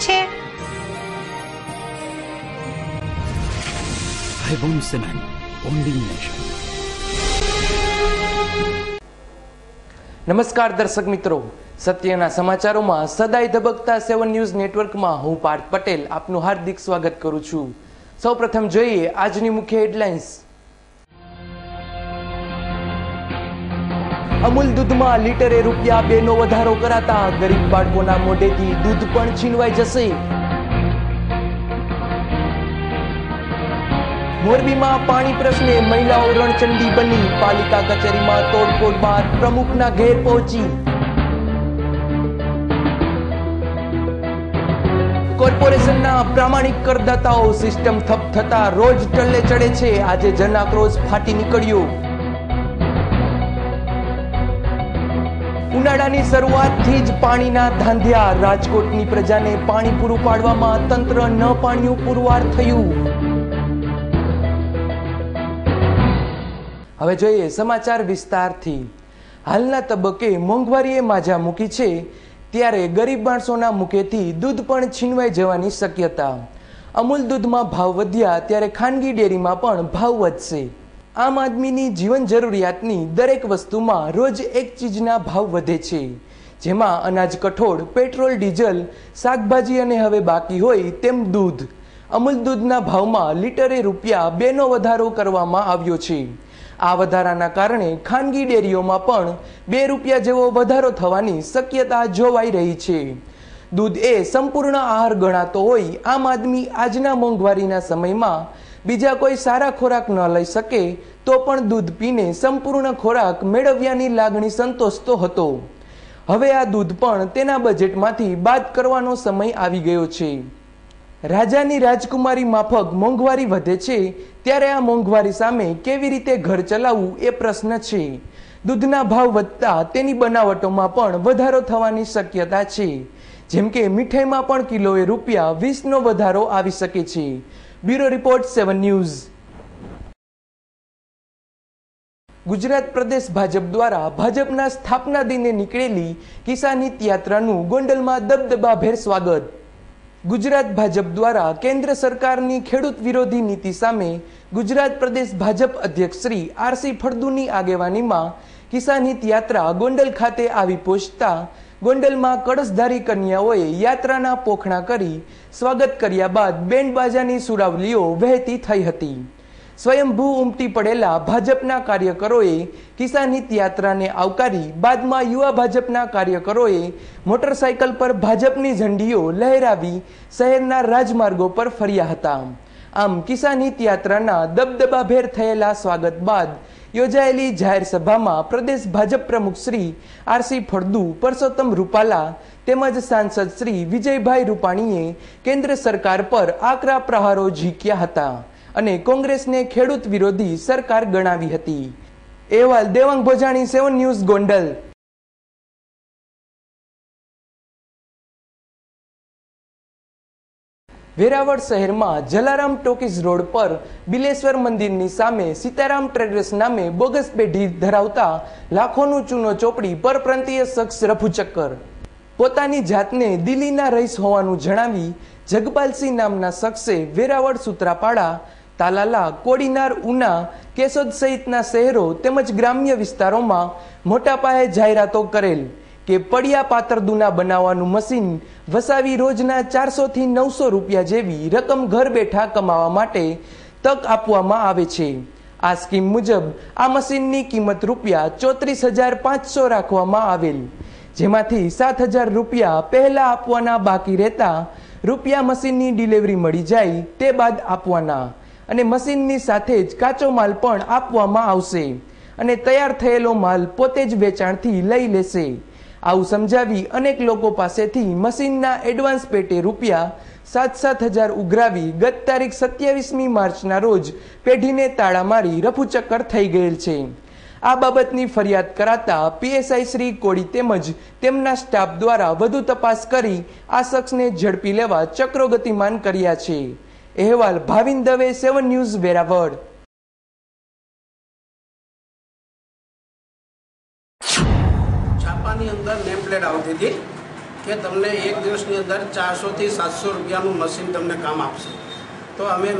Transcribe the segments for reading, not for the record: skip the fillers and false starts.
છે? Ibon Cement, only nation. નમસ્કાર દર્શક મિત્રો, સત્યના સમાચારોમાં સદાય ધબકતા 7 ન્યૂઝ નેટવર્કમાં હું પાર્થ પટેલ આપનું હાર્દિક સ્વાગત કરું છું. સૌપ્રથમ જોઈએ આજની મુખ્ય હેડલાઇન્સ. અમૂલ દૂધમાં લીટરે ₹2 નો વધારો કરાતા ગરીબ બાળકોના મોઢેથી દૂધ પણ છીનવાઈ જશે. મોરબીમાં પાણી પ્રશ્ને મહિલાઓ રણચંડી બની, પાલિકા કચેરીમાં તોડફોડ બાદ પ્રમુખના ઘેર પહોંચી. કોર્પોરેશનના પ્રામાણિક કરદાતાઓ સિસ્ટમ થપ થતા રોજ ટલ્લે ચડે છે. આજે જનાક્રોશ ફાટી નીકળ્યો. ઉનાળાની શરૂઆતથી જ પાણીના ધાંધિયા, રાજકોટની પ્રજાને પાણી પૂરું પાડવામાં તંત્ર ન પાણ્યું પુરવાર થયું. હવે જોઈએ સમાચાર વિસ્તારથી. હાલના તબક્કે મોંઘવારીએ માજા મૂકી છે, ત્યારે ગરીબ માણસોના મુખેથી દૂધ પણ છીનવાઈ જવાની શક્યતા. અમૂલ દૂધમાં ભાવ વધ્યા ત્યારે ખાનગી ડેરીમાં પણ ભાવ વધશે. આમ આદમીની જીવન જરૂરિયાતની દરેક વસ્તુમાં રોજ એક ચીજના ભાવ વધે છે, જેમાં અનાજ, કઠોળ, પેટ્રોલ, ડીઝલ, શાકભાજી અને હવે બાકી હોય તેમ દૂધ. અમૂલ દૂધના ભાવમાં લીટરે ₹2 નો વધારો કરવામાં આવ્યો છે. આ વધારાના કારણે ખાનગી ડેરીઓમાં પણ ₹2 જેવો વધારો થવાની શક્યતા જોવાઈ રહી છે. દૂધ એ સંપૂર્ણ આહાર ગણાતો હોય આમ આદમી આજના મોંઘવારીના સમયમાં બીજા કોઈ સારા ખોરાક ન લઈ શકે તો પણ દૂધ પીને સંપૂર્ણ ખોરાક મેળવ્યાની લાગણી સંતોષતો હતો. હવે આ દૂધ પણ તેના બજેટમાંથી બાદ કરવાનો સમય આવી ગયો છે. રાજાની રાજકુમારી માફક મોંઘવારી વધે છે, ત્યારે આ મોંઘવારી સામે કેવી રીતે ઘર ચલાવવું એ પ્રશ્ન છે. દૂધના ભાવ વધતા તેની બનાવટોમાં પણ વધારો થવાની શક્યતા છે. જેમ કે મીઠાઈમાં પણ કિલોએ ₹20 નો વધારો આવી શકે છે. Bureau report 7 news. ગુજરાત પ્રદેશ ભાજપ દ્વારા ભાજપના સ્થાપના દિને નીકળેલી કિસાન હિત યાત્રાનું ગોંડલમાં દબદબાભેર સ્વાગત. ગુજરાત ભાજપ દ્વારા કેન્દ્ર સરકારની ખેડૂત વિરોધી નીતિ સામે ગુજરાત પ્રદેશ ભાજપ અધ્યક્ષ શ્રી આરસી ફળદુની આગેવાનીમાં કિસાન હિત યાત્રા ગોંડલ ખાતે આવી પહોંચતા ગોંડલમાં કળશધારી કન્યાઓએ યાત્રાના પોખણા કરી સ્વાગત કર્યા બાદ બેન્ડ બાજાની સુરાવલીઓ વહેતી થઈ હતી. સ્વયંભૂ ઉમટી પડેલા ભાજપના કાર્યકરોએ કિસાન હિત યાત્રાને આવકારી બાદમાં યુવા ભાજપના કાર્યકરોએ મોટરસાયકલ પર ભાજપની ઝંડીઓ લહેરાવી શહેરના રાજમાર્ગો પર ફર્યા હતા. આમ કિસાન હિત યાત્રાના દબદબાભેર થયેલા સ્વાગત બાદ યોજાયેલી જાહેર સભામાં પ્રદેશ ભાજપ પ્રમુખ શ્રી આરસી ફળદુ, પરસોત્તમ રૂપાલા તેમજ સાંસદ શ્રી વિજયભાઈ રૂપાણીએ કેન્દ્ર સરકાર પર આકરા પ્રહારો ઝીક્યા હતા અને કોંગ્રેસને ખેડૂત વિરોધી સરકાર ગણાવી હતી. અહેવાલ દેવાંગ ભોજાણી, 7 ન્યૂઝ, ગોંડલ. વેરાવળ શહેરમાં જલારામ ટોકીઝ રોડ પર બિલેશ્વર મંદિરની સામે સીતારામ ટ્રેડર્સ નામે બોગસ પેઢી ધરાવતા લાખોનું ચૂનો ચોપડી પરપ્રાંતીય શખ્સ રફુચક્કર. પોતાની જાતને દિલ્હીના રહીશ હોવાનું જણાવી જગપાલસિંહ નામના શખ્સે વેરાવળ, સૂત્રાપાડા, તાલાલા, કોડીનાર, ઉના, કેશોદ સહિતના શહેરો તેમજ ગ્રામ્ય વિસ્તારોમાં મોટા પાયે જાહેરાતો કરેલ કે પડ્યા પાતરદુના બનાવવાનું મશીન વસાવી રોજના ₹400 થી ₹900 જેવી રકમ ઘર બેઠા કમાવા માટે તક આપવામાં આવે છે. આ સ્કીમ મુજબ આ મશીનની કિંમત ₹34,500 રાખવામાં આવેલ, જેમાંથી ₹7,000 પહેલા આપવાના બાકી રહેતા મશીનની ડિલિવરી મળી જાય તે બાદ આપવાના અને મશીનની સાથે જ કાચો માલ પણ આપવામાં આવશે અને તૈયાર થયેલો માલ પોતે જ વેચાણથી લઈ લેશે. આવું સમજાવી અનેક લોકો પાસેથી મશીનના એડવાન્સ પેટે ₹7,000 ઉઘરાવી ગત તારીખ 27મી માર્ચના રોજ પેઢીને તાળા મારી રફુચક્કર થઈ ગયેલ છે. આ બાબતની ફરિયાદ કરાતા પીએસઆઈ શ્રી કોડી તેમજ તેમના સ્ટાફ દ્વારા વધુ તપાસ કરી આ શખ્સને ઝડપી લેવા ચક્રો ગતિમાન કર્યા છે. અહેવાલ ભાવિન દવે, 7 ન્યૂઝ, વેરાવળ. છાપાની અંદર નેમ પ્લેટ આવતી હતી કે તમને એક દિવસની અંદર 400 થી 700 રૂપિયાનું મશીન તમને કામ આપશે. તો અમે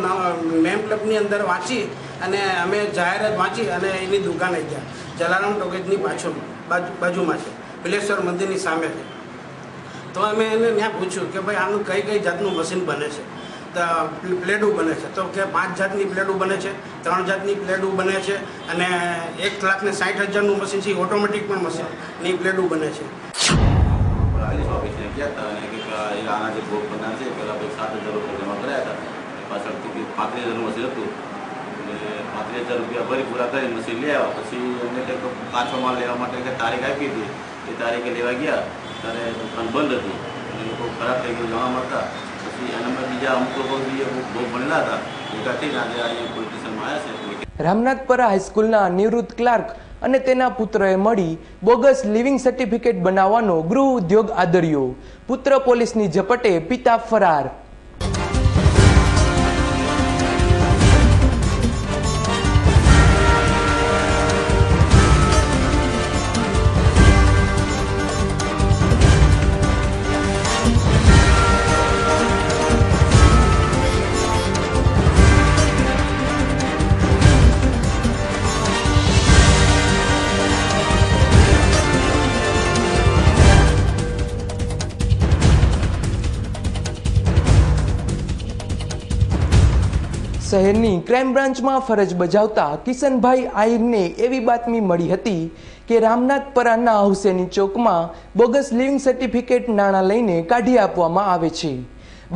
નેમ ક્લબની અંદર વાંચી અને અમે જાહેરાત વાંચી અને એની દુકાને ગયા. જલારામ ટોકીઝની બાજુમાં છે, બિલેશ્વર મંદિરની સામે છે. તો અમે એને ત્યાં પૂછ્યું કે ભાઈ આનું કઈ જાતનું મશીન બને છે? પ્લેડું બને છે. તો કે 5 જાતની પ્લેડું બને છે, 3 જાતની પ્લેડું બને છે અને 1,60,000નું મશીન છે, ઓટોમેટિક પણ મશીનની પ્લેડું બને છે. આના જે ભોગ બના છે પહેલાં 7,000 રૂપિયા જમા કર્યા હતા, પાછળથી 35,000નું મશીન હતું એટલે 35,000 રૂપિયા ભરી પૂરા કરી મશીન લઈ આવ્યા. પછી એમને કંઈક કાચો માલ લેવા માટે કંઈક તારીખ આપી હતી, એ તારીખે લેવા ગયા ત્યારે દુકાન બંધ હતી અને લોકો ખરાબ થઈ ગયું જવા મળતા. પછી એનામાં બીજા અમુક લોકો ભોગ બનેલા હતા, ભેગા થઈને આજે અહીંયા પોલીસ સ્ટેશનમાં આવ્યા છે. રામનાથપરા હાઈસ્કૂલના નિવૃત્ત ક્લાર્ક અને તેના પુત્રએ મળી બોગસ લિવિંગ સર્ટિફિકેટ બનાવવાનો ગૃહ ઉદ્યોગ આદર્યો. પુત્ર પોલીસની ઝપટે, પિતા ફરાર. શહેરની ક્રાઇમ બ્રાન્ચમાં ફરજ બજાવતા કિશનભાઈ આહિરને એવી બાતમી મળી હતી કે રામનાથપરાના હુસેની ચોકમાં બોગસ લિવિંગ સર્ટિફિકેટ નાણાં લઈને કાઢી આપવામાં આવે છે.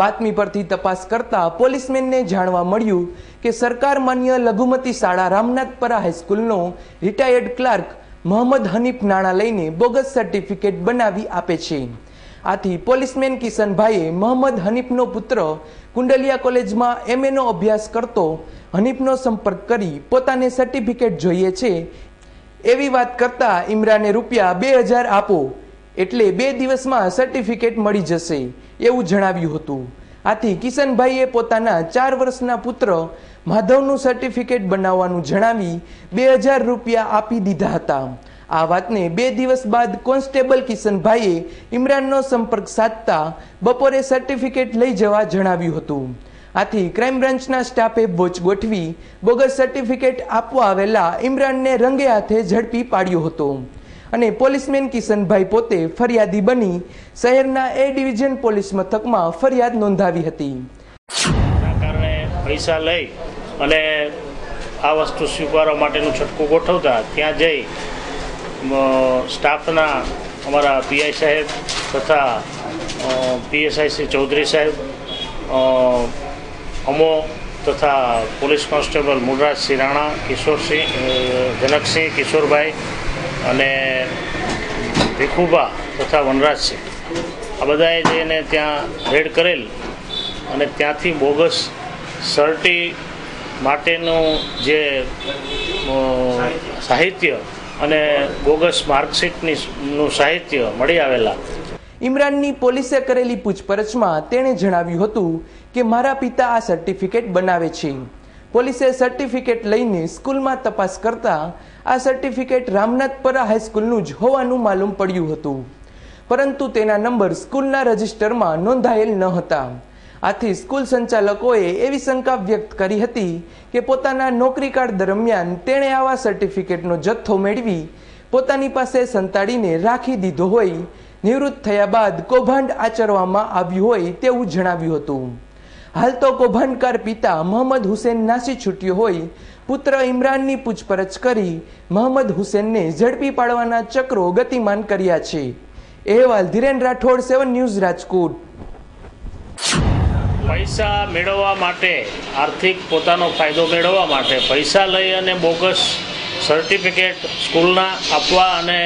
બાતમી પરથી તપાસ કરતા પોલીસમેનને જાણવા મળ્યું કે સરકાર માન્ય લઘુમતી શાળા રામનાથપરા હાઈસ્કૂલનો રિટાયર્ડ ક્લાર્ક મોહમ્મદ હનીફ નાણાં લઈને બોગસ સર્ટિફિકેટ બનાવી આપે છે. આથી પોલીસમેન કિશનભાઈએ મોહમ્મદ હનીફનો પુત્ર કુંડલિયા કોલેજમાં MA નો અભ્યાસ કરતો હનીફનો સંપર્ક કરી પોતાને સર્ટિફિકેટ જોઈએ છે એવી વાત કરતા ઇમરાને રૂપિયા 2,000 આપો એટલે 2 દિવસમાં સર્ટિફિકેટ મળી જશે એવું જણાવ્યું હતું. આથી કિશનભાઈએ પોતાના 4 વર્ષના પુત્ર માધવનું સર્ટિફિકેટ બનાવવાનું જણાવી 2,000 રૂપિયા આપી દીધા હતા. આ વાતને 2 દિવસ બાદ કોન્સ્ટેબલ કિશનભાઈએ ઇમરાનનો સંપર્ક સાધતા બપોરે સર્ટિફિકેટ લઈ જવા જણાવ્યું હતું. આથી ક્રાઇમ બ્રાન્ચના સ્ટાફે વોચ ગોઠવી બોગસ સર્ટિફિકેટ આપવા આવેલા ઇમરાનને રંગે હાથે ઝડપી પાડ્યો હતો અને પોલીસમેન કિશનભાઈ પોતે ફરિયાદી બની શહેરના A ડિવિઝન પોલીસ મથકમાં ફરિયાદ નોંધાવી હતી. કારણે પૈસા લઈ અને આ વસ્તુ સ્વીકારવા માટેનું છટકું ગોઠવતા ત્યાં જઈ સ્ટાફના અમારા PI સાહેબ તથા PSI શ્રી ચૌધરી સાહેબ, અમો તથા પોલીસ કોન્સ્ટેબલ મુલરાજસિંહ રાણા, કિશોરસિંહ, જનકસિંહ, કિશોરભાઈ અને ભીખુભા તથા વનરાજસિંહ આ બધાએ જઈને ત્યાં રેડ કરેલ અને ત્યાંથી બોગસ સર્ટી માટેનું જે સાહિત્ય અને બોગસ માર્કશીટનું સાહિત્ય મળી આવેલા. ઇમરાનની પોલીસે કરેલી પૂછપરછમાં તેણે જણાવ્યું હતું કે મારા પિતા આ સર્ટિફિકેટ બનાવે છે. પોલીસે સર્ટિફિકેટ લઈને સ્કૂલમાં તપાસ કરતા આ સર્ટિફિકેટ રામનાથપરા હાઈસ્કૂલનું જ હોવાનું માલુમ પડ્યું હતું, પરંતુ તેના નંબર સ્કૂલના રજિસ્ટરમાં નોંધાયેલ ન હતા. આથી સ્કૂલ સંચાલકોએ એવી શંકા વ્યક્ત કરી હતી કે પોતાના નોકરીકાળ દરમિયાન તેણે આવા સર્ટિફિકેટનો જથ્થો મેળવી પોતાની પાસે સંતાડીને રાખી દીધો હોય, નિવૃત્ત થયા બાદ કૌભાંડ આચરવામાં આવ્યું હોય તેવું જણાવ્યું હતું. હાલ તો કૌભાંડકાર પિતા મોહમ્મદ હુસેન નાસી છૂટ્યો હોય પુત્ર ઇમરાનની પૂછપરછ કરી મોહમ્મદ હુસેનને ઝડપી પાડવાના ચક્રો ગતિમાન કર્યા છે. અહેવાલ ધીરેન રાઠોડ, 7 ન્યૂઝ, રાજકોટ. પૈસા મેળવવા માટે, આર્થિક પોતાનો ફાયદો મેળવવા માટે પૈસા લઈ અને બોગસ સર્ટિફિકેટ સ્કૂલના આપવા અને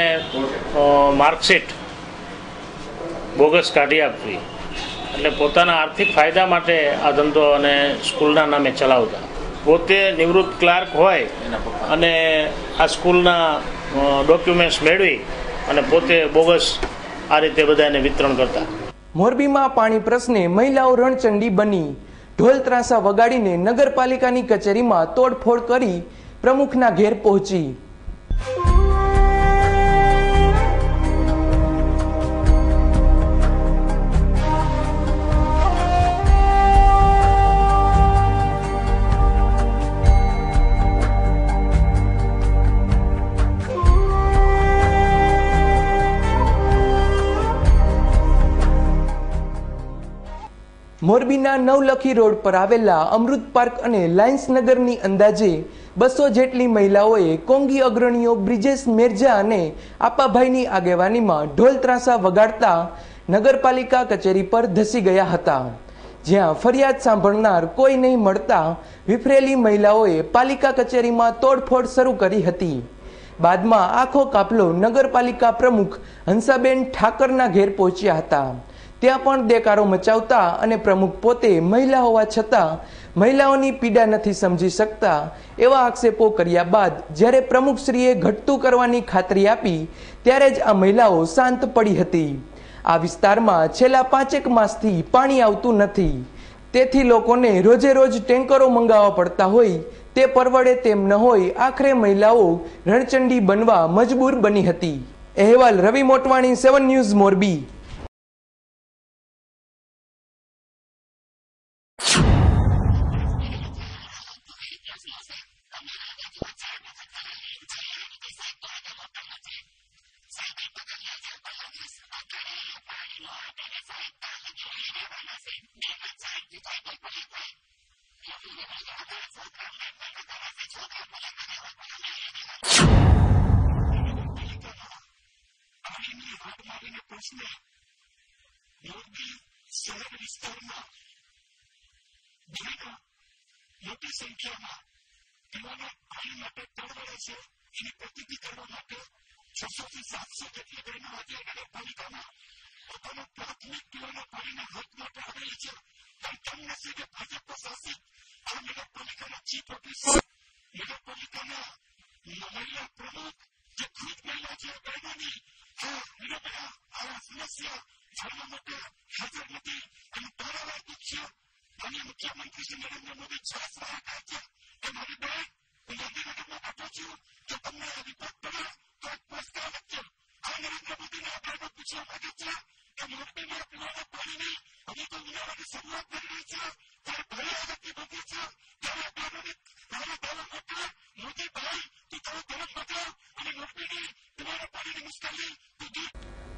માર્કશીટ બોગસ કાઢી આપવી, એટલે પોતાના આર્થિક ફાયદા માટે આ ધંધો અને સ્કૂલના નામે ચલાવતા. પોતે નિવૃત્ત ક્લાર્ક હોય અને આ સ્કૂલના ડોક્યુમેન્ટ્સ મેળવી અને પોતે બોગસ આ રીતે બધાને વિતરણ કરતા. મોરબીમાં પાણી પ્રશ્ને મહિલાઓ રણચંડી બની. ઢોલ ત્રાસા વગાડીને નગરપાલિકાની કચેરીમાં તોડફોડ કરી પ્રમુખના ઘેર પહોંચી. મોરબીના નવલખી રોડ પર આવેલા અમૃત પાર્ક અને લાયન્સ નગરની અંદાજે 200 જેટલી મહિલાઓએ કોંગી અગ્રણીઓ બ્રિજેશ મેરજા અને આપાભાઈની આગેવાનીમાં ઢોલ ત્રાસા વગાડતા નગરપાલિકા કચેરી પર ધસી ગયા હતા, જ્યાં ફરિયાદ સાંભળનાર કોઈ નહીં મળતા વિફરેલી મહિલાઓએ પાલિકા કચેરીમાં તોડફોડ શરૂ કરી હતી. બાદમાં આખો કાફલો નગરપાલિકા પ્રમુખ હંસાબેન ઠાકરના ઘેર પહોંચ્યા હતા. ત્યાં પણ દેકારો મચાવતા અને પ્રમુખ પોતે મહિલા હોવા છતાં મહિલાઓની પીડા નથી સમજી શકતા એવા આક્ષેપો કર્યા બાદ જ્યારે પ્રમુખશ્રીએ ઘટતું કરવાની ખાતરી આપી ત્યારે જ આ મહિલાઓ શાંત પડી હતી. આ વિસ્તારમાં છેલ્લા 5 માસથી પાણી આવતું નથી, તેથી લોકોને રોજે રોજ ટેન્કરો મંગાવવા પડતા હોય તે પરવડે તેમ ન હોય આખરે મહિલાઓ રણચંડી બનવા મજબૂર બની હતી. અહેવાલ રવિ મોટવાણી, 7 ન્યૂઝ મોરબી.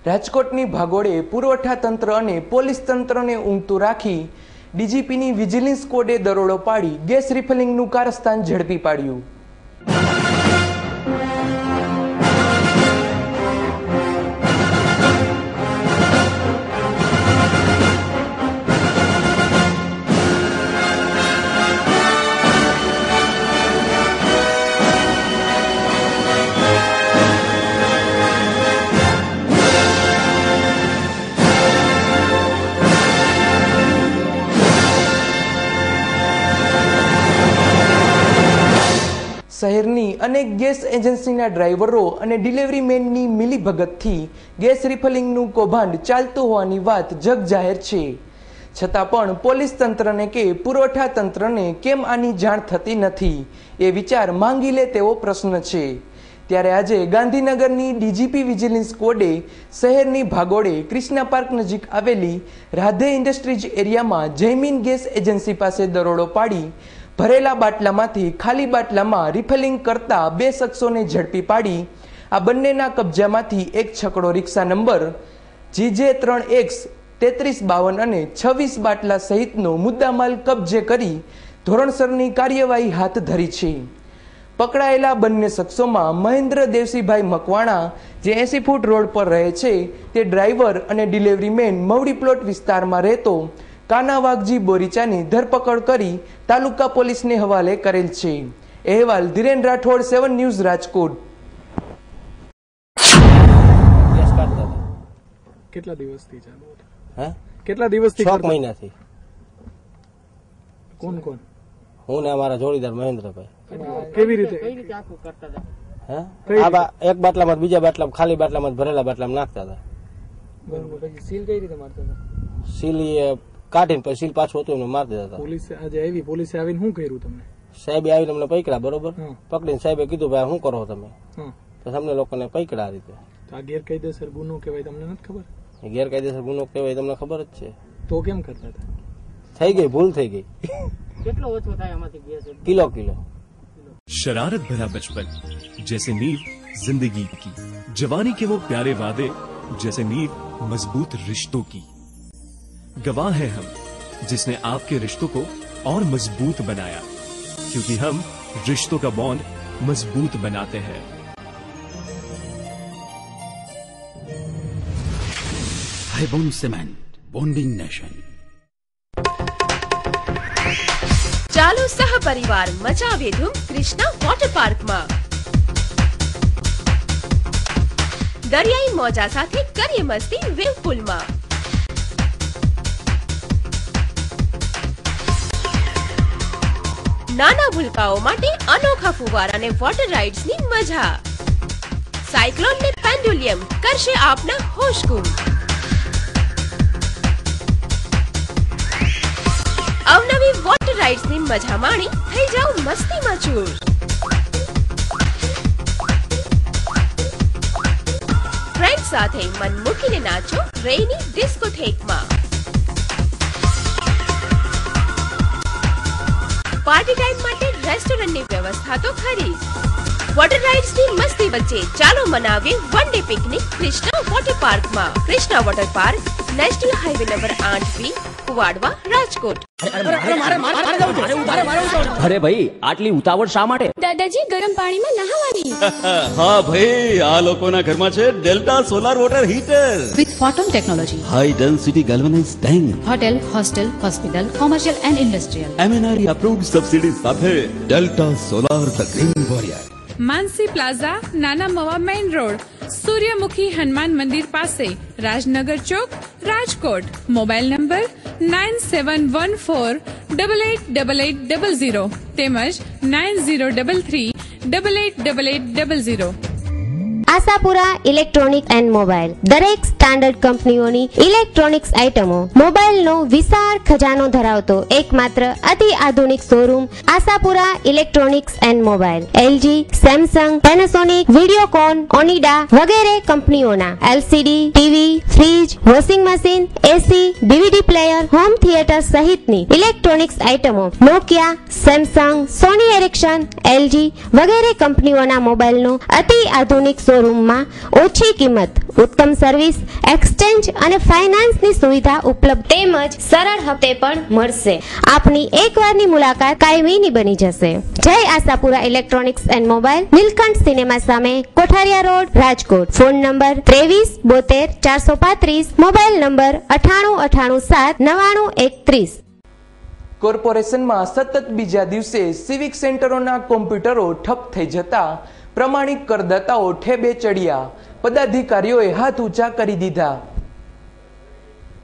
રાજકોટની ભાગોળે પુરવઠા તંત્ર અને પોલીસ તંત્રને ઊંઘતું રાખી ડીજીપીની વિજિલન્સ સ્કોડે દરોડો પાડી ગેસ રિફિલિંગનું કારસ્તાન ઝડપી પાડ્યું. શહેરની અનેક ગેસ એજન્સીના ડ્રાઈવરો અને ડિલિવરી મેનની મિલીભગતથી ગેસ રિફિલિંગનું કૌભાંડ ચાલતું હોવાની વાત જગજાહેર છે. છતાં પણ પોલીસ તંત્રને કે પુરવઠા તંત્રને કેમ આની જાણ થતી નથી એ વિચાર માંગી લે તેવો પ્રશ્ન છે. ત્યારે આજે ગાંધીનગરની ડીજીપી વિજિલન્સ સ્કોડે શહેરની ભાગોળે ક્રિષ્ના પાર્ક નજીક આવેલી રાધે ઇન્ડસ્ટ્રીઝ એરિયામાં જયમીન ગેસ એજન્સી પાસે દરોડો પાડી ભરેલા બાટલામાંથી ખાલી બાટલામાં રિફિલિંગ કરતા 2 શખ્સોને ઝડપી પાડી આ બંનેના કબજામાંથી એક છકડો રિક્ષા નંબર GJ3X 3352 અને 26 બાટલા સહિતનો મુદ્દામાલ કબજે કરી ધોરણસરની કાર્યવાહી હાથ ધરી છે. પકડાયેલા બંને શખ્સોમાં મહેન્દ્ર દેવસીભાઈ મકવાણા જે 80 ફૂટ રોડ પર રહે છે તે ડ્રાઈવર અને ડિલિવરી મેન મવડી પ્લોટ વિસ્તારમાં રહેતો કાના વાઘજી બોરીચાની ધરપકડ કરી તાલુકા પોલીસને હવાલે કરેલ છે. અહેવાલ ધીરેન રાઠોડ, 7 ન્યૂઝ રાજકોટ. કેટલા દિવસથી ચાલુ હતું? કેટલા દિવસથી? 6 મહિનાથી. કોણ કોણ? હું ને અમારા જોડીદાર મહેન્દ્રભાઈ. કેવી રીતે? એક બાટલામાં બીજા બાટલામાં ખાલી બાટલામાં ભરેલા બાટલામાં નાખતા હતા. સીલ કઈ રીતે મારતા હતા? સીલ કાઢીને પછી સીલ પાછું હતું એમને મારી દેતા હતા. પોલીસે આજે આવી, પોલીસે આવીને શું કર્યું તમને? સાહેબે આવીને અમને પકડ્યા, બરોબર. પકડીને સાહેબે કીધું ભાઈ શું કરો તમે, તો તમને લોકોને પકડ્યા. આ રીતે આ ગેરકાયદેસર ગુનો કહેવાય, તમને નથી ખબર? ગેરકાયદેસર ગુનો કહેવાય, તમને ખબર જ છે. તો કેમ કરતા હતા? થઈ ગઈ, ભૂલ થઈ ગઈ. કેટલો ઓછો થાય આમાંથી ગેસ? કિલો. शरारत भरा बचपन जैसे नींव जिंदगी की, जवानी के वो प्यारे वादे जैसे नींव मजबूत रिश्तों की। गवाह है हम जिसने आपके रिश्तों को और मजबूत बनाया, क्योंकि हम रिश्तों का बॉन्ड मजबूत बनाते हैं। हाईबॉन्ड सीमेंट, बॉन्डिंग नेशन। ચાલો સહપરિવાર મચાવે ધૂમ કૃષ્ણા વોટર પાર્કમાં। દરિયાઈ મોજા સાથે કરીએ મસ્તી વેવ પુલમાં। નાના ભૂલકાઓ માટે અનોખા ફુવારા અને વોટર રાઇડ્સની મજા। સાયક્લોન ને પેન્ડ્યુલિયમ કરશે આપના હોશ ગુમ। અવનવી વોટર રાઇડ્સની મજા માણી થઈ જાઓ મસ્તીમાં ચૂર। ફ્રેન્ડ સાથે મન મૂકીને નાચો રેની ડિસ્કોથેકમાં। પાર્ટી ટાઈમ માટે રેસ્ટોરન્ટની વ્યવસ્થા તો ખરી જ। વોટર રાઇડ્સની મસ્તી વચ્ચે ચાલો મનાવીએ one day picnic Krishna water પાર્કમાં। Krishna water park national highway number 8B Kuvadva Rajkot. અરે ભાઈ આટલી ઉતાવળ શા માટે? દાદાજી ગરમ પાણીમાં નહાવાની। હા ભાઈ આ લોકોના ઘરમાં છે delta solar water heater with photon technology, high density galvanised tank, hotel, hostel, hospital, commercial and industrial MNRE approved subsidy સાથે delta solar the green warrior. Mansi plaza, Nana Mava main road, Suryamukhi Hanuman Mandir પાસે, રાજનગર ચોક, રાજકોટ। મોબાઈલ નંબર 9714888800 તેમજ 9033888800। આશાપુરા ઇલેક્ટ્રોનિક એન્ડ મોબાઈલ દરેક standard કંપનીઓની electronics આઇટમો મોબાઈલનો વિશાળ ખજાનો ધરાવતો એકમાત્ર અતિ આધુનિક showroom Ashapura electronics and mobile LG, Samsung, Panasonic, Videocon, Onida વગેરે કંપનીઓના LCD, TV, fridge, washing machine, AC, DVD player, home theatre સહિતની ઇલેક્ટ્રોનિક્સ આઇટમો નોકિયા, સેમસંગ, સોની એરિક્સન, LG વગેરે કંપનીઓના મોબાઈલનો અતિ આધુનિક શોરૂમમાં ઓછી કિંમત, ઉત્તમ સર્વિસ, એક્સચેન્જ અને ફાઇનાન્સની સુવિધા ઉપલબ્ધ તેમજ સરળ હપ્તે પણ મળશે। આપની એકવારની મુલાકાત કાયમીની બની જશે। Jai Ashapura electronics and mobile, Neelkanth cinema સામે, Kothariya road, Rajkot. Phone number 2372 435, mobile number 9898799130। કોર્પોરેશનમાં સતત બીજા દિવસે સિવિક સેન્ટરોના કોમ્પ્યુટરો ઠપ થઈ જતા પ્રમાણિક કરદાતાઓ ઠેબે ચડ્યા। પદાધિકારીઓએ હાથ ઊંચા કરી દીધા।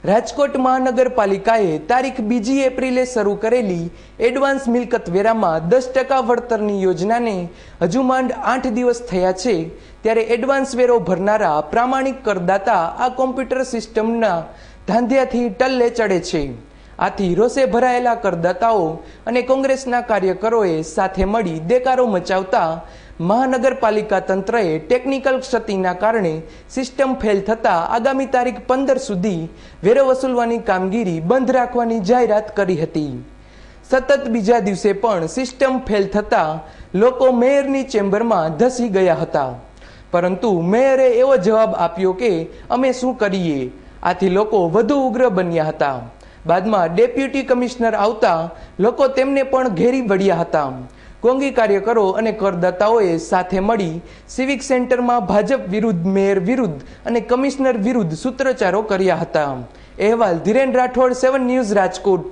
રાજકોટ મહાનગરપાલિકાએ તારીખ 2 એપ્રિલે શરૂ કરેલી એડવાન્સ મિલકત વેરામાં 10% વળતરની યોજનાને હજુ માંડ 8 દિવસ થયા છે, ત્યારે એડવાન્સ વેરો ભરનારા પ્રામાણિક કરદાતા આ કોમ્પ્યુટર સિસ્ટમના ધાંધિયાથી ટલ્લે ચડે છે। આથી રોષે ભરાયેલા કરદાતાઓ અને કોંગ્રેસના કાર્યકરોએ સાથે મળી દેકારો મચાવતા મહાનગરપાલિકા તંત્રએ ટેકનિકલ ક્ષતિના કારણે સિસ્ટમ ફેલ થતા આગામી તારીખ 15 સુધી વેરો વસૂલવાની કામગીરી બંધ રાખવાની જાહેરાત કરી હતી। સતત બીજા દિવસે પણ સિસ્ટમ ફેલ થતા લોકો મેયરની ચેમ્બરમાં ધસી ગયા હતા, પરંતુ મેયરે એવો જવાબ આપ્યો કે અમે શું કરીએ। આથી લોકો વધુ ઉગ્ર બન્યા હતા। બાદમાં ડેપ્યુટી કમિશનર આવતા લોકો તેમને પણ ઘેરી વળ્યા હતા। કોંગી કાર્યકરો અને કરદાતાઓએ સાથે મળી સિવિક સેન્ટરમાં ભાજપ વિરુદ્ધ, મેયર વિરુદ્ધ અને કમિશનર વિરુદ્ધ સૂત્રોચ્ચારો કર્યા હતા। અહેવાલ ધીરેન રાઠોડ, 7 ન્યૂઝ, રાજકોટ।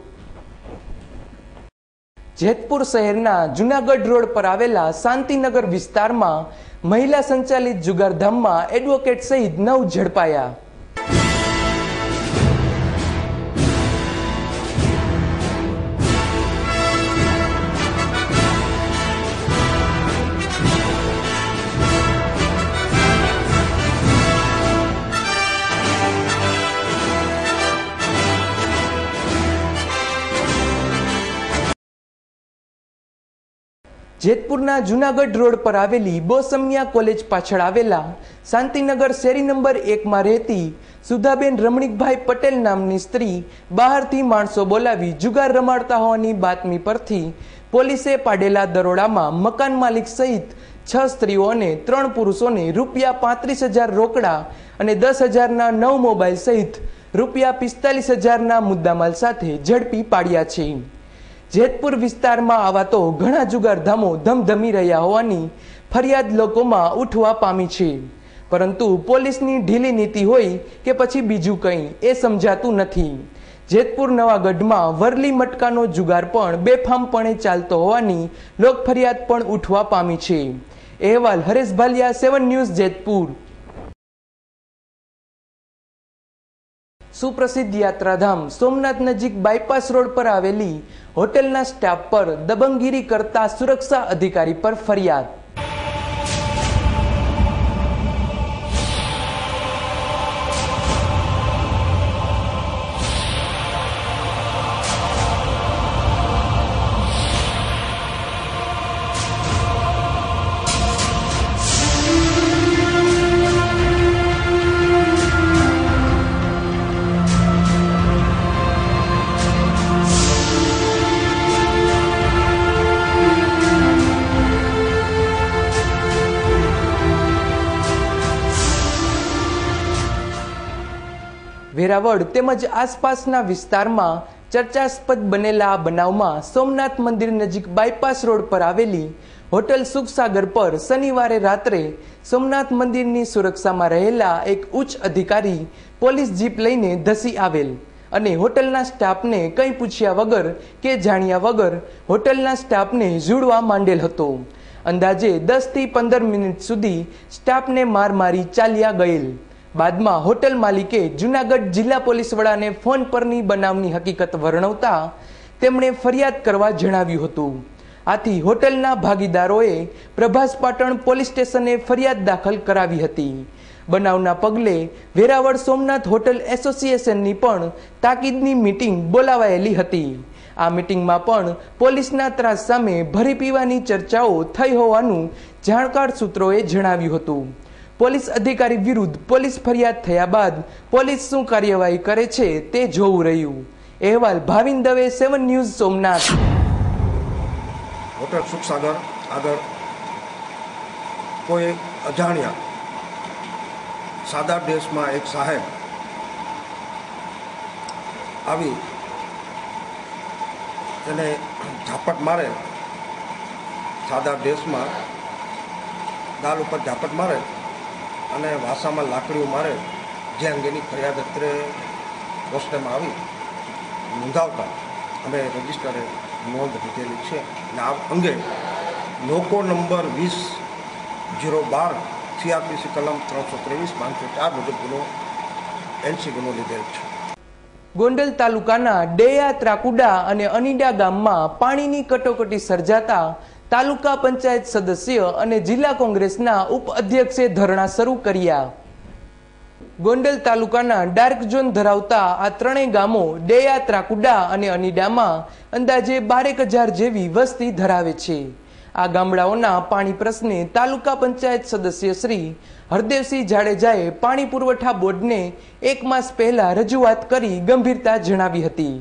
જેતપુર શહેરના જુનાગઢ રોડ પર આવેલા શાંતિનગર વિસ્તારમાં મહિલા સંચાલિત જુગારધામમાં એડવોકેટ સહિત 9 ઝડપાયા। જેતપુરના જુનાગઢ રોડ પર આવેલી બોસમિયા કોલેજ પાછળ આવેલા શાંતિનગર શેરી નંબર 1 માં રહેતી સુધાબેન રમણીકભાઈ પટેલ નામની સ્ત્રી બહારથી માણસો બોલાવી જુગાર રમાડતા હોવાની બાતમી પરથી પોલીસે પાડેલા દરોડામાં મકાન માલિક સહિત 6 સ્ત્રીઓ અને 3 પુરુષોને રૂપિયા 35,000 રોકડા અને 10,000ના 9 મોબાઈલ સહિત ₹45,000ના મુદ્દામાલ સાથે ઝડપી પાડ્યા છે. જેતપુર વિસ્તારમાં આવા તો ઘણા જુગારધામો ધમધમી રહ્યા હોવાની ફરિયાદ લોકોમાં ઉઠવા પામી છે, પરંતુ પોલીસની ઢીલી નીતિ હોય કે પછી બીજું કંઈ એ સમજાતું નથી. જેતપુર નવાગઢમાં વરલી મટકાનો જુગાર પણ બેફામપણે ચાલતો હોવાની લોક ફરિયાદ પણ ઉઠવા પામી છે. અહેવાલ હરેશ ભાલિયા, 7 ન્યૂઝ, જેતપુર. સુપ્રસિદ્ધ યાત્રાધામ સોમનાથ નજીક બાયપાસ રોડ પર આવેલી હોટેલના સ્ટાફ પર દબંગગીરી કરતા સુરક્ષા અધિકારી પર ફરિયાદ. વેરાવળ તેમજ આસપાસના વિસ્તારમાં ચર્ચાસ્પદ બનેલા આ બનાવમાં સોમનાથ મંદિર નજીક બાયપાસ રોડ પર આવેલી હોટલ સુખસાગર પર શનિવારે રાત્રે સોમનાથ મંદિરની સુરક્ષામાં રહેલા એક ઉચ્ચ અધિકારી પોલીસ જીપ લઈને ધસી આવેલ અને હોટલના સ્ટાફને કંઈ પૂછ્યા વગર કે જાણ્યા વગર હોટલના સ્ટાફને ઝૂડવા માંડેલ હતો. અંદાજે 10 થી 15 મિનિટ સુધી સ્ટાફને માર મારી ચાલ્યા ગયેલ. બાદમાં હોટલ માલિકે જૂનાગઢ જિલ્લા પોલીસ વડાને ફોન પરની બનાવની હકીકત વર્ણવતા તેમણે ફરિયાદ કરવા જણાવ્યું હતું. આથી હોટલના ભાગીદારોએ પ્રભાસ પાટણ પોલીસ સ્ટેશને ફરિયાદ દાખલ કરાવી હતી. બનાવના પગલે વેરાવળ સોમનાથ હોટલ એસોસિએશનની પણ તાકીદની મીટિંગ બોલાવાયેલી હતી. આ મીટિંગમાં પણ પોલીસના ત્રાસ સામે ભરી પીવાની ચર્ચાઓ થઈ હોવાનું જાણકાર સૂત્રોએ જણાવ્યું હતું. પોલીસ અધિકારી વિરુદ્ધ પોલીસ ફરિયાદ થયા બાદ પોલીસ શું કાર્યવાહી કરે છે તે જોવું રહ્યું. અહેવાલ ભાવિન દવે, 7 ન્યૂઝ, સોમનાથ. હોટલ સુખસાગર આગળ કોઈ અજાણ્યા સાદા ડ્રેસમાં એક સાહેબ આવી તેને ઝાપટ મારે, સાદા ડ્રેસમાં ગાલ ઉપર ઝાપટ મારે અને વાસામાં લાકડીઓ મારે, જે અંગેની ફરિયાદ અત્રે પોસ્ટમાં આવી નોંધાવતા અમે રજિસ્ટરે નોંધ લીધેલી છે. અને આ અંગે લોકો નંબર 20/012 CRPC કલમ 323/504 મુજબ ગુનો એનસી ગુનો લીધેલ છે. ગોંડલ તાલુકાના ડેયા, ત્રાકુડા અને અનીડા ગામમાં પાણીની કટોકટી સર્જાતા તાલુકા પંચાયત સદસ્ય અને જિલ્લા કોંગ્રેસના ઉપાધ્યક્ષે ધરણા શરૂ કર્યા. ગોંડલ તાલુકાના ડાર્ક ઝોન ધરાવતા આ ત્રણેય ગામો ડેયા, ત્રાકુડા અને અનીડામાં અંદાજે 12,000 જેવી વસ્તી ધરાવે છે. આ ગામડાઓના પાણી પ્રશ્ને તાલુકા પંચાયત સદસ્ય શ્રી હરદેવસિંહ જાડેજાએ પાણી પુરવઠા બોર્ડને 1 માસ પહેલા રજૂઆત કરી ગંભીરતા જણાવી હતી,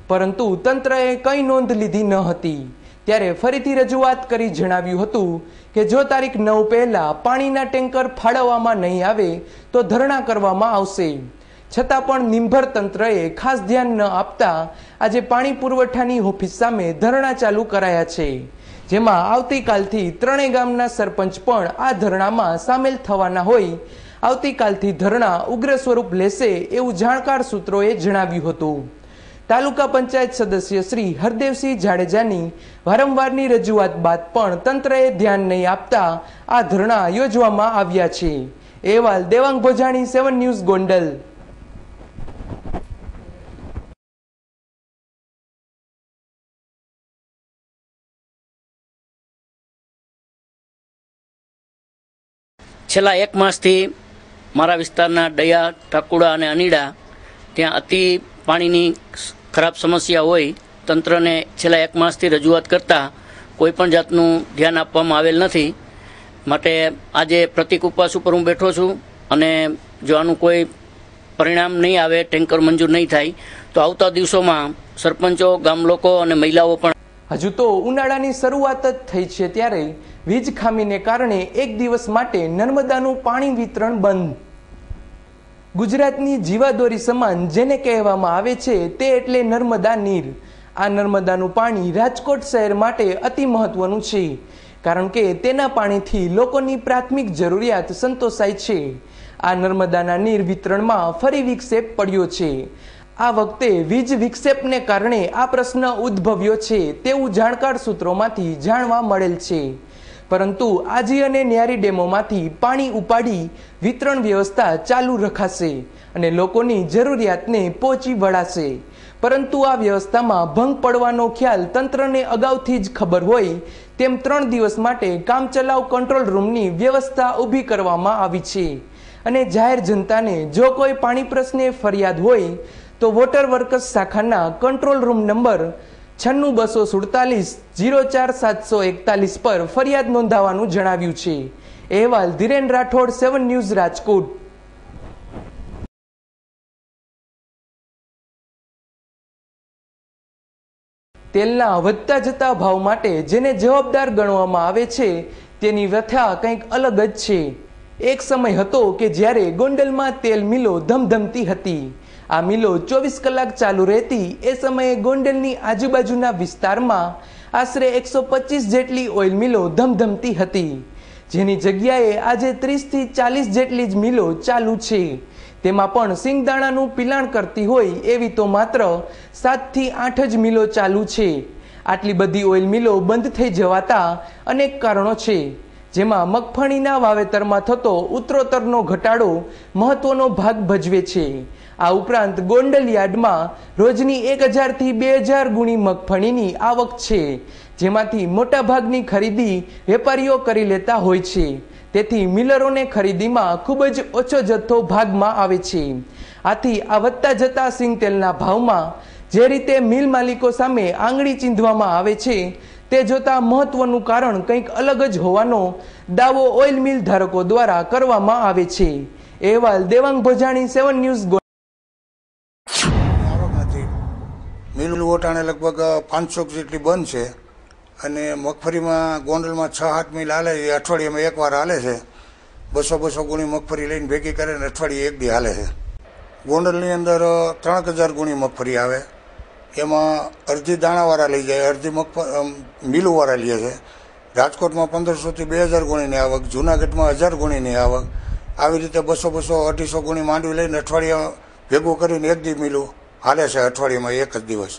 પરંતુ તંત્રએ કંઈ નોંધ લીધી ન હતી. ત્યારે ફરીથી રજૂઆત કરી જણાવ્યું હતું કે જો તારીખ 9 પહેલા પાણીના ટેન્કર ફાળવવામાં નહીં આવે તો ધરણા કરવામાં આવશે. છતાં પણ નિંભર તંત્રએ ખાસ ધ્યાન ન આપતા આજે પાણી પુરવઠાની ઓફિસ સામે ધરણા ચાલુ કરાયા છે, જેમાં આવતીકાલથી ત્રણેય ગામના સરપંચ પણ આ ધરણામાં સામેલ થવાના હોય આવતીકાલથી ધરણા ઉગ્ર સ્વરૂપ લેશે એવું જાણકાર સૂત્રોએ જણાવ્યું હતું. તાલુકા પંચાયત સદસ્ય શ્રી હરદેવસિંહ જાડેજાની વારંવારની રજૂઆત બાદ પણ તંત્રએ ધ્યાન નહીં આપતા આ ધરણા યોજવામાં આવ્યા છે. અહેવાલ દેવાંગ ભોજાણી, 7 ન્યૂઝ, ગોંડલ. છેલ્લા 1 માસથી મારા વિસ્તારના ડયા, ટાકુડા અને અનીડા ત્યાં અતિ પાણીની ખરાબ સમસ્યા હોય તંત્રને છેલ્લા 1 માસથી રજૂઆત કરતા કોઈ પણ જાતનું ધ્યાન આપવામાં આવેલ નથી. માટે આજે પ્રતિક ઉપવાસ ઉપર હું બેઠો છું અને જો આનું કોઈ પરિણામ નહીં આવે, ટેન્કર મંજૂર નહીં થાય તો આવતા દિવસોમાં સરપંચો, ગામ લોકો અને મહિલાઓ પણ. હજુ તો ઉનાળાની શરૂઆત જ થઈ છે ત્યારે વીજ ખામીને કારણે 1 દિવસ માટે નર્મદાનું પાણી વિતરણ બંધ. ગુજરાતની જીવાદોરી સમાન જેને કહેવામાં આવે છે તે એટલે નર્મદા નીર. આ નર્મદાનું પાણી રાજકોટ શહેર માટે અતિ મહત્વનું છે, કારણ કે તેના પાણીથી લોકોની પ્રાથમિક જરૂરિયાત સંતોષાય છે. આ નર્મદાના નીર વિતરણમાં ફરી વિક્ષેપ પડ્યો છે. આ વખતે વીજ વિક્ષેપને કારણે આ પ્રશ્ન ઉદ્ભવ્યો છે તેવું જાણકાર સૂત્રોમાંથી જાણવા મળેલ છે. પરંતુ આજી અને ન્યારી ડેમોમાંથી પાણી ઉપાડી વિતરણ વ્યવસ્થા ચાલુ રખાશે અને લોકોની જરૂરિયાતને પહોંચી વળાશે. પરંતુ આ વ્યવસ્થામાં ભંગ પડવાનો ખ્યાલ તંત્રને અગાઉથી જ ખબર હોય તેમ 3 દિવસ માટે કામચલાઉ કંટ્રોલ રૂમની વ્યવસ્થા ઊભી કરવામાં આવી છે. અને જાહેર જનતાને જો કોઈ પાણી પ્રશ્ને ફરિયાદ હોય તો વોટર વર્કર્સ શાખાના કંટ્રોલ રૂમ નંબર 9624404741 પર ફરિયાદ નોંધાવવાનું જણાવ્યું છે. અહેવાલ ધીરેન રાઠોડ, 7 ન્યૂઝ, રાજકોટ. તેલના વધતા જતા ભાવ માટે જેને જવાબદાર ગણવામાં આવે છે તેની વ્યથા કંઈક અલગ જ છે. એક સમય હતો કે જ્યારે ગોંડલમાં તેલ મિલો ધમધમતી હતી. આ મિલો 24 કલાક ચાલુ રહેતી. એ સમયે ગોંડલની આજુબાજુના વિસ્તારમાં આશરે 125 જેટલી ઓઇલ મિલો ધમધમતી હતી, જેની જગ્યાએ આજે 30 થી 40 જેટલી જ મિલો ચાલુ છે. તેમાં પણ સિંગદાણાનું પિલાણ કરતી હોય એવી તો માત્ર 7 થી 8 જ મિલો ચાલુ છે. આટલી બધી ઓઇલ મિલો બંધ થઈ જવાતા અનેક કારણો છે, જેમાં મગફળીના વાવેતરમાં થતો ઉત્તરોત્તરનો ઘટાડો મહત્વનો ભાગ ભજવે છે. આ ઉપરાંત ગોંડલ યાર્ડમાં રોજની 1000 થી 2000 ગુણી મગફળીની આવક છે, જેમાંથી મોટાભાગની ખરીદી વેપારીઓ કરી લેતા હોય છે. તેથી મિલરોને ખરીદીમાં ખૂબ જ ઓછો જથ્થો ભાગમાં આવે છે. આથી આ વધતા જતા સિંગતેલના ભાવમાં જે રીતે મિલ માલિકો સામે આંગળી ચીંધવામાં આવે છે તે જોતા મહત્વનું કારણ કંઈક અલગ જ હોવાનો દાવો ઓઇલ મિલ ધારકો દ્વારા કરવામાં આવે છે. અહેવાલ દેવાંગ ભોજાણી, 7 ન્યૂઝ. મિલ ઓટાણે લગભગ 500 જેટલી બંધ છે અને મગફળીમાં ગોંડલમાં 6-8 મિલ હાલે છે. અઠવાડિયામાં એકવાર હાલે છે. 200 ગુણી મગફળી લઈને ભેગી કરે ને અઠવાડિયે એક દી હાલે છે. ગોંડલની અંદર 3000 ગુણી મગફળી આવે, એમાં અડધી દાણાવાળા લઈ જાય, અડધી મિલોવાળા લે છે. રાજકોટમાં 1500 થી 2000 ગુણીની આવક, જૂનાગઢમાં 1000 ગુણીની આવક. આવી રીતે 200, 250 ગુણી માંડવી લઈને અઠવાડિયા ભેગું કરીને એક દી મિલું હાલે છે, અઠવાડિયામાં એક જ દિવસ.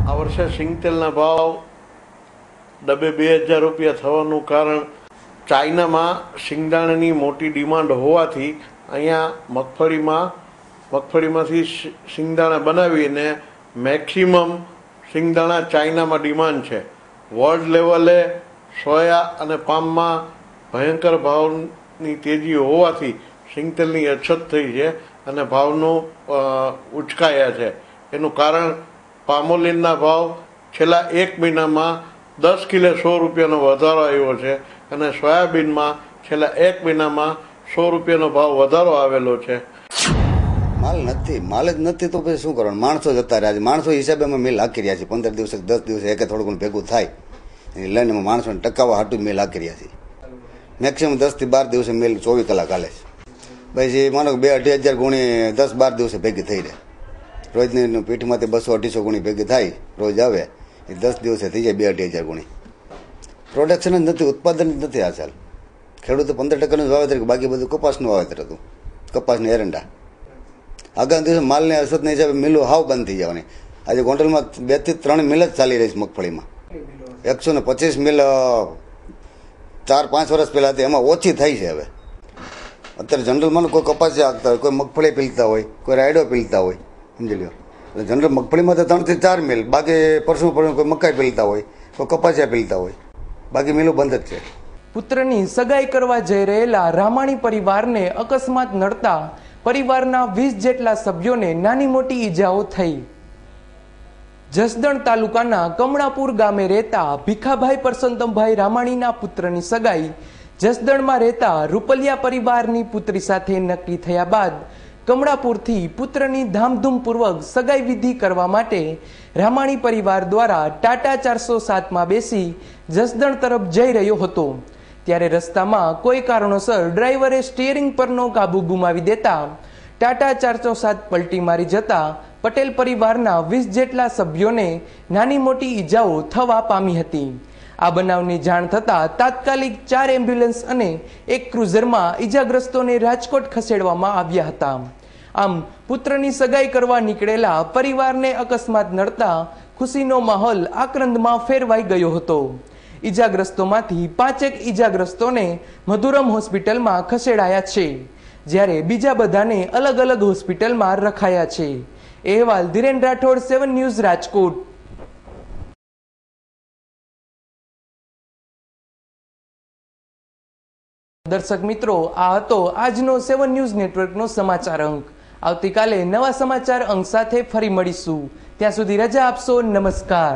આ વર્ષે સિંગતેલના ભાવ ડબે 2000 રૂપિયા થવાનું કારણ ચાઇનામાં સિંગદાણાની મોટી ડિમાન્ડ હોવાથી અહીંયા મગફળીમાંથી સિંગદાણા બનાવીને મેક્સિમમ સિંગદાણા ચાઇનામાં ડિમાન્ડ છે. વર્લ્ડ લેવલે સોયા અને પામમાં ભયંકર ભાવની તેજી હોવાથી સિંગતેલની અછત થઈ છે અને ભાવનો ઉચકાયા છે. એનું કારણ પામોલીનના ભાવ છેલ્લા 1 મહિનામાં 10 કિલો 100 રૂપિયાનો વધારો આવ્યો છે અને સોયાબીનમાં છેલ્લા 1 મહિનામાં 100 રૂપિયાનો ભાવ વધારો આવેલો છે. માલ જ નથી તો પછી શું કરવાનું? માણસો જતા રહ્યા છે. માણસો હિસાબે અમે મિલ હાકી રહ્યા છીએ. 15 દિવસે 10 દિવસે એકે થોડું ઘણું ભેગું થાય લઈને માણસોને ટકાવવા હાટું મિલ હાકી રહ્યા છીએ. મેક્સિમમ 10 થી 12 દિવસે મિલ 24 કલાક હાલે છે. પછી માનો કે 2-2.5 ગુણી 10-12 દિવસે ભેગી થઈ રહે. રોજની પીઠમાંથી 200-250 ગુણી ભેગી થાય, રોજ આવે એ 10 દિવસે થઈ જાય 2-2.5 ગુણી. પ્રોડક્શન જ નથી, ઉત્પાદન જ નથી. આ સાલ ખેડૂતો 15% જ વાવેતર, બાકી બધું કપાસનું વાવેતર હતું, કપાસના એરંડા. આગામી દિવસે માલની અસરના હિસાબે મિલો હાવ બંધ થઈ જવાની. આજે ગોંડલમાં 2 થી 3 મિલ જ ચાલી રહી છે મગફળીમાં. 125 મિલ 4-5 વર્ષ પહેલા હતી, એમાં ઓછી થઈ છે હવે. અત્યારે જનરલમાં કોઈ કપાસિયા હાંકતા હોય, કોઈ મગફળી પીલતા હોય, કોઈ રાયડો પીલતા હોય, સમજી લો. જનરલ મગફળીમાં તો 3 થી 4 મિલ, બાકી પરસું કોઈ મકાઈ પીલતા હોય, કોઈ કપાસિયા પીલતા હોય, બાકી મિલો બંધ જ છે. પુત્રની સગાઈ કરવા જઈ રહેલા રામાણી પરિવારને અકસ્માત નડતા પરિવારના 20 જેટલા સભ્યોને નાની મોટી ઈજાઓ થઈ. જસદણ તાલુકાના કમળાપુર ગામે રહેતા ભીખાભાઈ પરસોત્તમભાઈ રામાણીના પુત્રની સગાઈ જસદણમાં રહેતા રૂપલિયા પરિવારની પુત્રી સાથે નક્કી થયા બાદ કમળાપુરથી પુત્રની ધામધૂમપૂર્વક સગાઈ વિધિ કરવા માટે રામાણી પરિવાર દ્વારા ટાટા 407માં બેસી જસદણ તરફ જઈ રહ્યો હતો. ત્યારે રસ્તામાં કોઈ કારણોસર ડ્રાઈવરે સ્ટીયરિંગ પરનો કાબુ ગુમાવી દેતા ટાટા 407 પલટી મારી જતા પટેલ પરિવારના 20 જેટલા સભ્યોને નાની મોટી ઈજાઓ થવા પામી હતી. આ બનાવની જાણ થતાં તાત્કાલિક 4 એમ્બ્યુલન્સ અને 1 ક્રુઝરમાં ઈજાગ્રસ્તોને રાજકોટ ખસેડવામાં આવ્યા હતા. આમ પુત્રની સગાઈ કરવા નીકળેલા પરિવારને અકસ્માત નડતા ખુશીનો માહોલ આક્રંદમાં ફેરવાઈ ગયો હતો. ઈજાગ્રસ્તોમાંથી 5 ઈજાગ્રસ્તોને મધુરમ હોસ્પિટલમાં ખસેડાયા છે, જ્યારે બીજા બધાને અલગ અલગ હોસ્પિટલમાં રખાયા છે. અહેવાલ ધીરેન રાઠોડ, 7 ન્યૂઝ, રાજકોટ. દર્શક મિત્રો, આ હતો આજનો 7 ન્યૂઝ નેટવર્કનો સમાચાર અંક. આવતીકાલે નવા સમાચાર અંક સાથે ફરી મળીશું. ત્યાં સુધી રજા આપશો. નમસ્કાર.